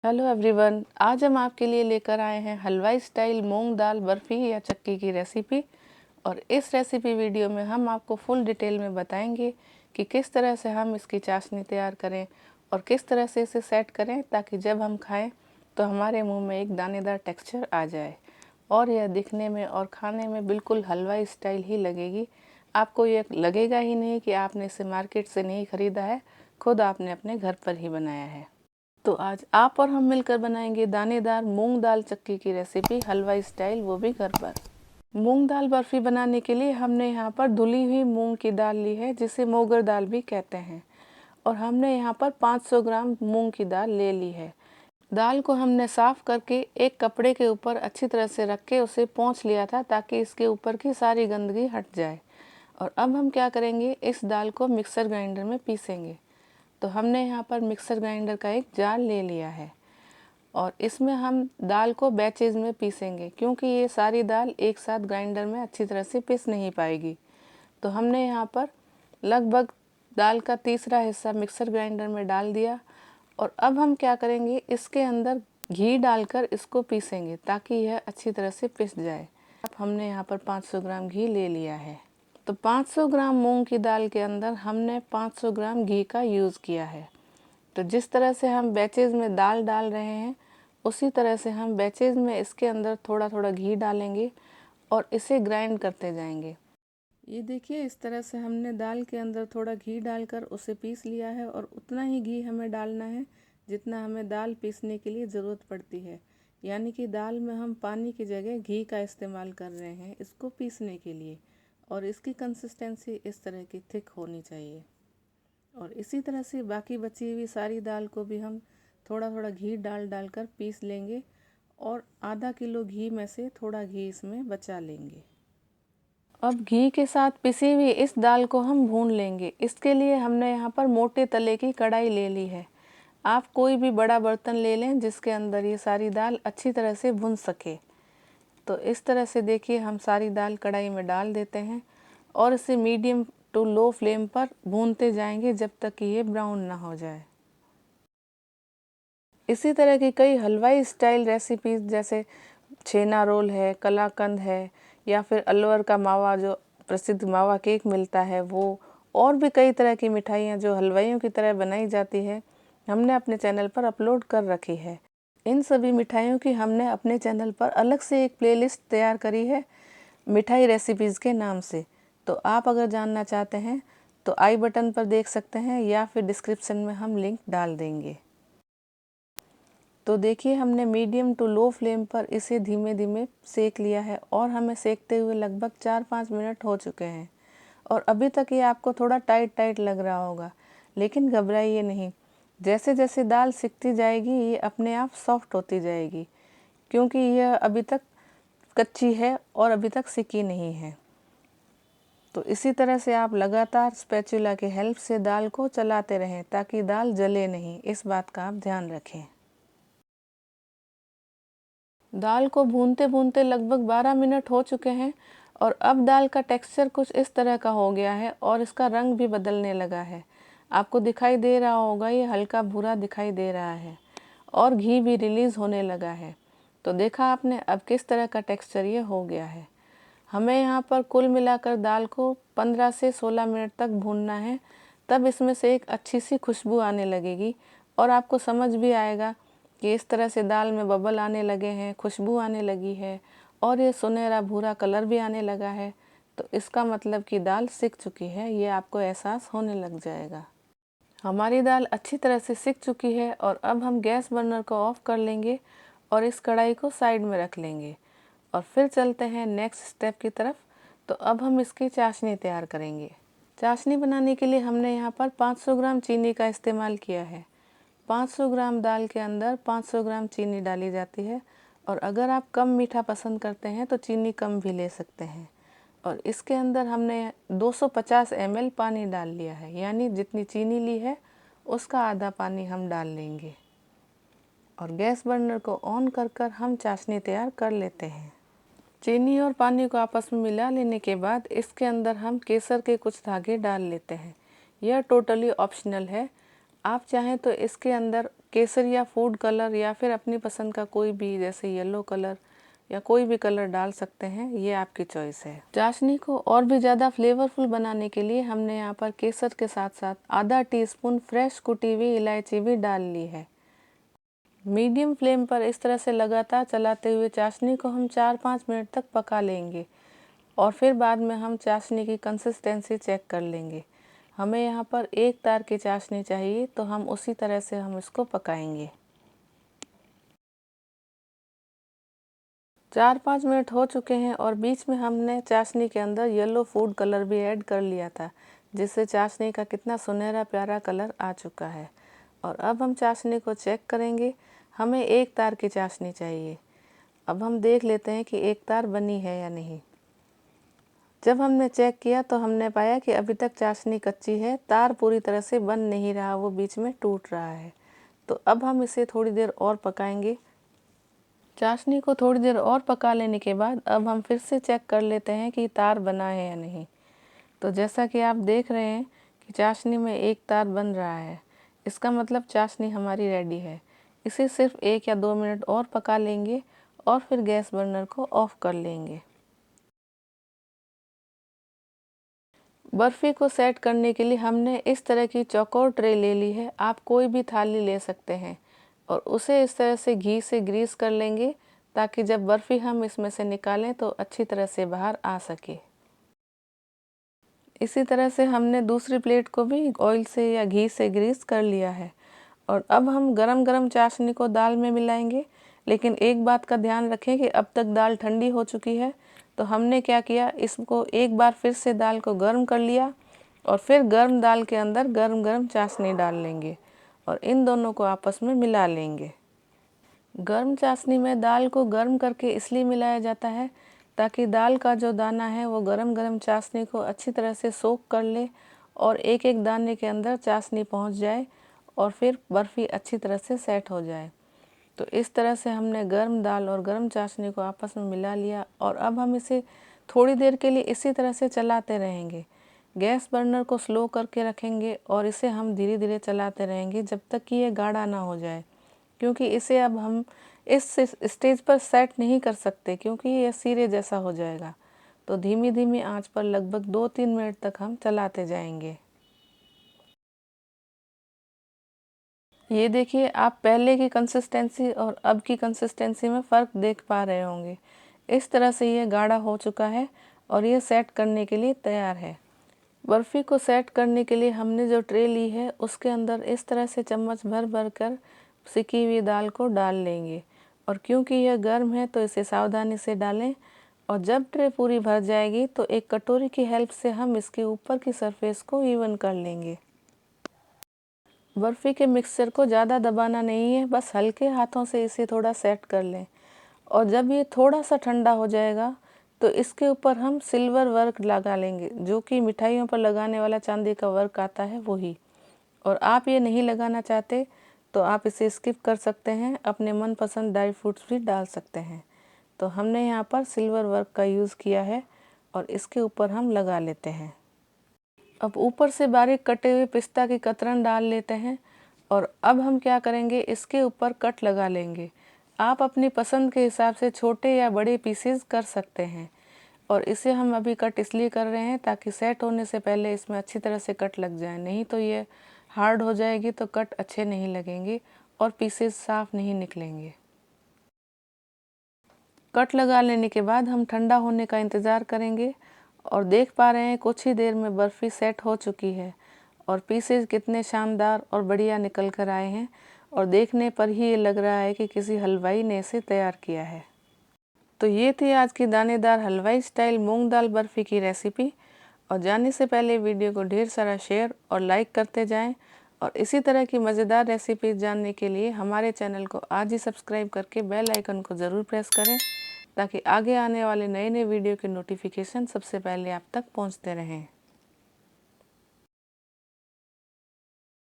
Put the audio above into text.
Hello everyone, आज हम आपके लिए लेकर आए हैं हलवाई स्टाइल मूंग दाल बर्फ़ी या चक्की की रेसिपी। और इस रेसिपी वीडियो में हम आपको फुल डिटेल में बताएंगे कि किस तरह से हम इसकी चाशनी तैयार करें और किस तरह से इसे सेट करें ताकि जब हम खाएं तो हमारे मुंह में एक दानेदार टेक्सचर आ जाए और यह दिखने में और खाने में बिल्कुल हलवाई स्टाइल ही लगेगी। आपको यह लगेगा ही नहीं कि आपने इसे मार्केट से नहीं ख़रीदा है, खुद आपने अपने घर पर ही बनाया है। तो आज आप और हम मिलकर बनाएंगे दानेदार मूंग दाल चक्की की रेसिपी हलवाई स्टाइल, वो भी घर पर। मूंग दाल बर्फी बनाने के लिए हमने यहाँ पर धुली हुई मूंग की दाल ली है, जिसे मोगर दाल भी कहते हैं। और हमने यहाँ पर 500 ग्राम मूंग की दाल ले ली है। दाल को हमने साफ़ करके एक कपड़े के ऊपर अच्छी तरह से रख के उसे पोंछ लिया था ताकि इसके ऊपर की सारी गंदगी हट जाए। और अब हम क्या करेंगे, इस दाल को मिक्सर ग्राइंडर में पीसेंगे। तो हमने यहाँ पर मिक्सर ग्राइंडर का एक जार ले लिया है और इसमें हम दाल को बैचेज में पीसेंगे, क्योंकि ये सारी दाल एक साथ ग्राइंडर में अच्छी तरह से पीस नहीं पाएगी। तो हमने यहाँ पर लगभग दाल का तीसरा हिस्सा मिक्सर ग्राइंडर में डाल दिया। और अब हम क्या करेंगे, इसके अंदर घी डालकर इसको पीसेंगे ताकि यह अच्छी तरह से पिस जाए। अब हमने यहाँ पर 500 ग्राम घी ले लिया है। तो 500 ग्राम मूंग की दाल के अंदर हमने 500 ग्राम घी का यूज़ किया है। तो जिस तरह से हम बैचेज़ में दाल डाल रहे हैं, उसी तरह से हम बैचेज़ में इसके अंदर थोड़ा थोड़ा घी डालेंगे और इसे ग्राइंड करते जाएंगे। ये देखिए, इस तरह से हमने दाल के अंदर थोड़ा घी डालकर उसे पीस लिया है और उतना ही घी हमें डालना है जितना हमें दाल पीसने के लिए ज़रूरत पड़ती है। यानी कि दाल में हम पानी की जगह घी का इस्तेमाल कर रहे हैं इसको पीसने के लिए। और इसकी कंसिस्टेंसी इस तरह की थिक होनी चाहिए। और इसी तरह से बाकी बची हुई सारी दाल को भी हम थोड़ा थोड़ा घी डाल कर पीस लेंगे और आधा किलो घी में से थोड़ा घी इसमें बचा लेंगे। अब घी के साथ पिसी हुई इस दाल को हम भून लेंगे। इसके लिए हमने यहाँ पर मोटे तले की कढ़ाई ले ली है। आप कोई भी बड़ा बर्तन ले लें जिसके अंदर ये सारी दाल अच्छी तरह से भुन सके। तो इस तरह से देखिए, हम सारी दाल कढ़ाई में डाल देते हैं और इसे मीडियम टू लो फ्लेम पर भूनते जाएंगे जब तक कि ये ब्राउन ना हो जाए। इसी तरह की कई हलवाई स्टाइल रेसिपीज़ जैसे छेना रोल है, कलाकंद है, या फिर अलवर का मावा जो प्रसिद्ध मावा केक मिलता है वो, और भी कई तरह की मिठाइयाँ जो हलवाइयों की तरह बनाई जाती है, हमने अपने चैनल पर अपलोड कर रखी है। इन सभी मिठाइयों की हमने अपने चैनल पर अलग से एक प्लेलिस्ट तैयार करी है मिठाई रेसिपीज़ के नाम से। तो आप अगर जानना चाहते हैं तो आई बटन पर देख सकते हैं या फिर डिस्क्रिप्शन में हम लिंक डाल देंगे। तो देखिए, हमने मीडियम टू लो फ्लेम पर इसे धीमे धीमे सेक लिया है और हमें सेकते हुए लगभग 4-5 मिनट हो चुके हैं। और अभी तक ये आपको थोड़ा टाइट टाइट लग रहा होगा, लेकिन घबराइए नहीं। जैसे जैसे दाल सिकती जाएगी ये अपने आप सॉफ्ट होती जाएगी, क्योंकि यह अभी तक कच्ची है और अभी तक सिकी नहीं है। तो इसी तरह से आप लगातार स्पैचुला की हेल्प से दाल को चलाते रहें ताकि दाल जले नहीं, इस बात का आप ध्यान रखें। दाल को भूनते भूनते लगभग 12 मिनट हो चुके हैं और अब दाल का टेक्सचर कुछ इस तरह का हो गया है और इसका रंग भी बदलने लगा है। आपको दिखाई दे रहा होगा, ये हल्का भूरा दिखाई दे रहा है और घी भी रिलीज़ होने लगा है। तो देखा आपने अब किस तरह का टेक्सचर ये हो गया है। हमें यहाँ पर कुल मिलाकर दाल को 15 से 16 मिनट तक भूनना है, तब इसमें से एक अच्छी सी खुशबू आने लगेगी और आपको समझ भी आएगा कि इस तरह से दाल में बबल आने लगे हैं, खुशबू आने लगी है और ये सुनहरा भूरा कलर भी आने लगा है। तो इसका मतलब कि दाल सिक चुकी है, ये आपको एहसास होने लग जाएगा। हमारी दाल अच्छी तरह से सिक चुकी है और अब हम गैस बर्नर को ऑफ़ कर लेंगे और इस कढ़ाई को साइड में रख लेंगे और फिर चलते हैं नेक्स्ट स्टेप की तरफ। तो अब हम इसकी चाशनी तैयार करेंगे। चाशनी बनाने के लिए हमने यहाँ पर 500 ग्राम चीनी का इस्तेमाल किया है। 500 ग्राम दाल के अंदर 500 ग्राम चीनी डाली जाती है और अगर आप कम मीठा पसंद करते हैं तो चीनी कम भी ले सकते हैं। और इसके अंदर हमने 250 ml पानी डाल लिया है, यानी जितनी चीनी ली है उसका आधा पानी हम डाल लेंगे और गैस बर्नर को ऑन कर हम चाशनी तैयार कर लेते हैं। चीनी और पानी को आपस में मिला लेने के बाद इसके अंदर हम केसर के कुछ धागे डाल लेते हैं। यह टोटली ऑप्शनल है, आप चाहें तो इसके अंदर केसर या फूड कलर या फिर अपनी पसंद का कोई भी, जैसे येलो कलर या कोई भी कलर डाल सकते हैं, ये आपकी चॉइस है। चाशनी को और भी ज़्यादा फ्लेवरफुल बनाने के लिए हमने यहाँ पर केसर के साथ साथ आधा टीस्पून फ्रेश कुटी हुई इलायची भी डाल ली है। मीडियम फ्लेम पर इस तरह से लगातार चलाते हुए चाशनी को हम 4-5 मिनट तक पका लेंगे और फिर बाद में हम चाशनी की कंसिस्टेंसी चेक कर लेंगे। हमें यहाँ पर एक तार की चाशनी चाहिए, तो हम उसी तरह से हम इसको पकाएंगे। 4-5 मिनट हो चुके हैं और बीच में हमने चाशनी के अंदर येलो फूड कलर भी ऐड कर लिया था, जिससे चाशनी का कितना सुनहरा प्यारा कलर आ चुका है। और अब हम चाशनी को चेक करेंगे। हमें एक तार की चाशनी चाहिए। अब हम देख लेते हैं कि एक तार बनी है या नहीं। जब हमने चेक किया तो हमने पाया कि अभी तक चाशनी कच्ची है, तार पूरी तरह से बन नहीं रहा, वो बीच में टूट रहा है। तो अब हम इसे थोड़ी देर और पकाएंगे। चाशनी को थोड़ी देर और पका लेने के बाद अब हम फिर से चेक कर लेते हैं कि तार बना है या नहीं। तो जैसा कि आप देख रहे हैं कि चाशनी में एक तार बन रहा है, इसका मतलब चाशनी हमारी रेडी है। इसे सिर्फ 1 या 2 मिनट और पका लेंगे और फिर गैस बर्नर को ऑफ कर लेंगे। बर्फ़ी को सेट करने के लिए हमने इस तरह की चौकोर ट्रे ले ली है। आप कोई भी थाली ले सकते हैं और उसे इस तरह से घी से ग्रीस कर लेंगे, ताकि जब बर्फ़ी हम इसमें से निकालें तो अच्छी तरह से बाहर आ सके। इसी तरह से हमने दूसरी प्लेट को भी ऑयल से या घी से ग्रीस कर लिया है। और अब हम गरम-गरम चाशनी को दाल में मिलाएंगे। लेकिन एक बात का ध्यान रखें कि अब तक दाल ठंडी हो चुकी है, तो हमने क्या किया, इसको एक बार फिर से दाल को गर्म कर लिया और फिर गर्म दाल के अंदर गर्म-गर्म चाशनी डाल लेंगे और इन दोनों को आपस में मिला लेंगे। गर्म चाशनी में दाल को गर्म करके इसलिए मिलाया जाता है ताकि दाल का जो दाना है वो गरम-गरम चाशनी को अच्छी तरह से सोख कर ले और एक-एक दाने के अंदर चाशनी पहुंच जाए और फिर बर्फ़ी अच्छी तरह से सेट हो जाए। तो इस तरह से हमने गर्म दाल और गर्म चाशनी को आपस में मिला लिया और अब हम इसे थोड़ी देर के लिए इसी तरह से चलाते रहेंगे। गैस बर्नर को स्लो करके रखेंगे और इसे हम धीरे-धीरे चलाते रहेंगे जब तक कि ये गाढ़ा ना हो जाए, क्योंकि इसे अब हम इस स्टेज पर सेट नहीं कर सकते, क्योंकि ये सीरे जैसा हो जाएगा। तो धीमी-धीमी आंच पर लगभग 2-3 मिनट तक हम चलाते जाएंगे। ये देखिए, आप पहले की कंसिस्टेंसी और अब की कंसिस्टेंसी में फ़र्क देख पा रहे होंगे। इस तरह से ये गाढ़ा हो चुका है और ये सेट करने के लिए तैयार है। बर्फ़ी को सेट करने के लिए हमने जो ट्रे ली है उसके अंदर इस तरह से चम्मच भर भर कर सिकी हुई दाल को डाल लेंगे और क्योंकि यह गर्म है तो इसे सावधानी से डालें। और जब ट्रे पूरी भर जाएगी तो एक कटोरी की हेल्प से हम इसके ऊपर की सरफेस को इवन कर लेंगे। बर्फ़ी के मिक्सचर को ज़्यादा दबाना नहीं है, बस हल्के हाथों से इसे थोड़ा सेट कर लें और जब ये थोड़ा सा ठंडा हो जाएगा तो इसके ऊपर हम सिल्वर वर्क लगा लेंगे, जो कि मिठाइयों पर लगाने वाला चांदी का वर्क आता है वही। और आप ये नहीं लगाना चाहते तो आप इसे स्किप कर सकते हैं, अपने मनपसंद ड्राई फ्रूट्स भी डाल सकते हैं। तो हमने यहाँ पर सिल्वर वर्क का यूज़ किया है और इसके ऊपर हम लगा लेते हैं। अब ऊपर से बारीक कटे हुए पिस्ता की कतरन डाल लेते हैं और अब हम क्या करेंगे, इसके ऊपर कट लगा लेंगे। आप अपनी पसंद के हिसाब से छोटे या बड़े पीसेस कर सकते हैं और इसे हम अभी कट इसलिए कर रहे हैं ताकि सेट होने से पहले इसमें अच्छी तरह से कट लग जाए, नहीं तो ये हार्ड हो जाएगी तो कट अच्छे नहीं लगेंगे और पीसेस साफ नहीं निकलेंगे। कट लगा लेने के बाद हम ठंडा होने का इंतज़ार करेंगे और देख पा रहे हैं कुछ ही देर में बर्फ़ी सेट हो चुकी है और पीसेस कितने शानदार और बढ़िया निकल कर आए हैं और देखने पर ही ये लग रहा है कि किसी हलवाई ने इसे तैयार किया है। तो ये थी आज की दानेदार हलवाई स्टाइल मूंग दाल बर्फ़ी की रेसिपी। और जाने से पहले वीडियो को ढेर सारा शेयर और लाइक करते जाएं और इसी तरह की मज़ेदार रेसिपीज़ जानने के लिए हमारे चैनल को आज ही सब्सक्राइब करके बेल आइकन को ज़रूर प्रेस करें, ताकि आगे आने वाले नए वीडियो के नोटिफिकेशन सबसे पहले आप तक पहुंचते रहें।